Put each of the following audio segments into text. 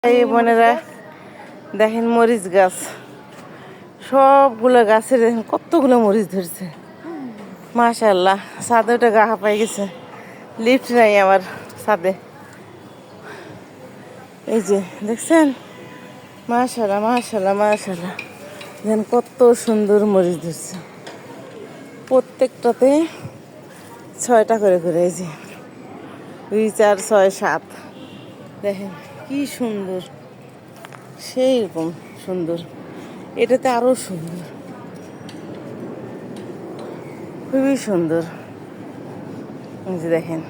এই বোনেরা দেখেন মরিচ গাছ, সবগুলো গাছের দেখেন কতগুলো মরিচ ধরছে। মাশাআল্লাহ, ছাদে ওটা গা হাঁপাই গেছে, লিফট নাই আমার ছাদে। এই যে দেখছেন, মাশাআল্লাহ মাশাআল্লাহ মাশাআল্লাহ, দেখেন কত সুন্দর মরিচ ধরছে। প্রত্যেকটাতে 6টা করে করে, এই যে 2 4 6 7, দেখেন কি সুন্দর, সেই রকম সুন্দর। এটাতে আরো সুন্দর, খুবই সুন্দর। এই যে দেখেন,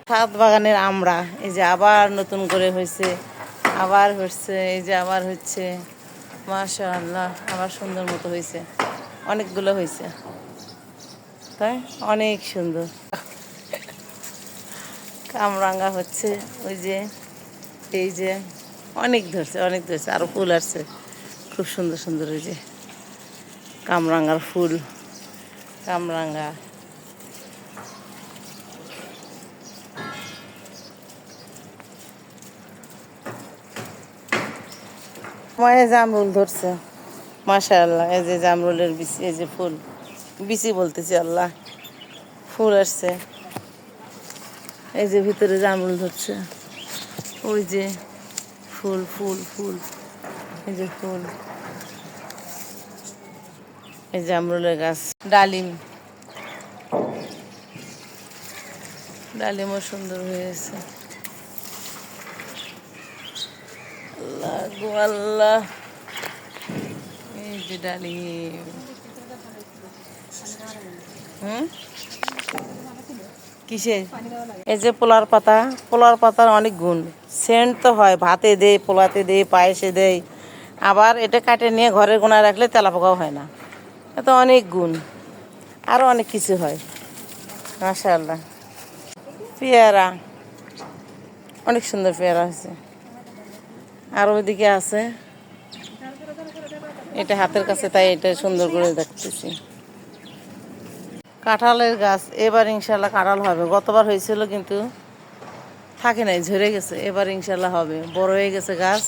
ছাদ বাগানের আমরা, এই যে আবার নতুন করে হয়েছে, আবার হচ্ছে, এই যে আবার হচ্ছে। মাশাআল্লাহ, আবার সুন্দর মতো হয়েছে, অনেকগুলো হয়েছে, তাই অনেক সুন্দর। কামরাঙ্গা হচ্ছে, ওই যে, এই যে অনেক ধরছে, অনেক ধরছে, আরো ফুল আসছে খুব সুন্দর সুন্দর। ওই যে কামরাঙ্গার ফুল, কামরাঙ্গা। মায়ে জামরুল ধরছে, মাশাআল্লাহ। এই যে জামরুলের বিচি, এই যে ফুল, বিচি বলতেছি, আল্লাহ, ফুল আসছে। এই যে ভিতরে জামরুল ধরছে, ওই যে ফুল ফুল ফুল, এই যে ফুল, এই জামরুলের গাছ। ডালিম, ডালিমও সুন্দর হয়েছে। আল্লাহ গো আল্লাহ, এই যে ডালিম। কিসের? এই যে পোলার পাতা, পোলার পাতার অনেক গুণ। সেন্ট তো হয়, ভাতে দেয়, পোলাতে দেয়, পায়েসে দেয়। আবার এটা কাটে নিয়ে ঘরের কোনায় রাখলে তেলাপোকাও হয় না। এত অনেক গুণ, আরও অনেক কিছু হয়। মাশাআল্লাহ। পেয়ারা, অনেক সুন্দর পেয়ারা হয়েছে। আর ওইদিকে আছে, এটা হাতের কাছে, তাই এটা সুন্দর করে দেখতেছি। কাঁঠালের গাছ, এবার ইনশাল্লাহ কাঁঠাল হবে। গতবার হয়েছিল কিন্তু থাকে নাই, ঝরে গেছে। এবার ইনশাল্লাহ হবে, বড় হয়ে গেছে গাছ,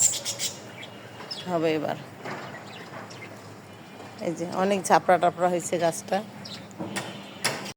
হবে এবার। এই যে অনেক ঝাপড়া টাপড়া হয়েছে গাছটা।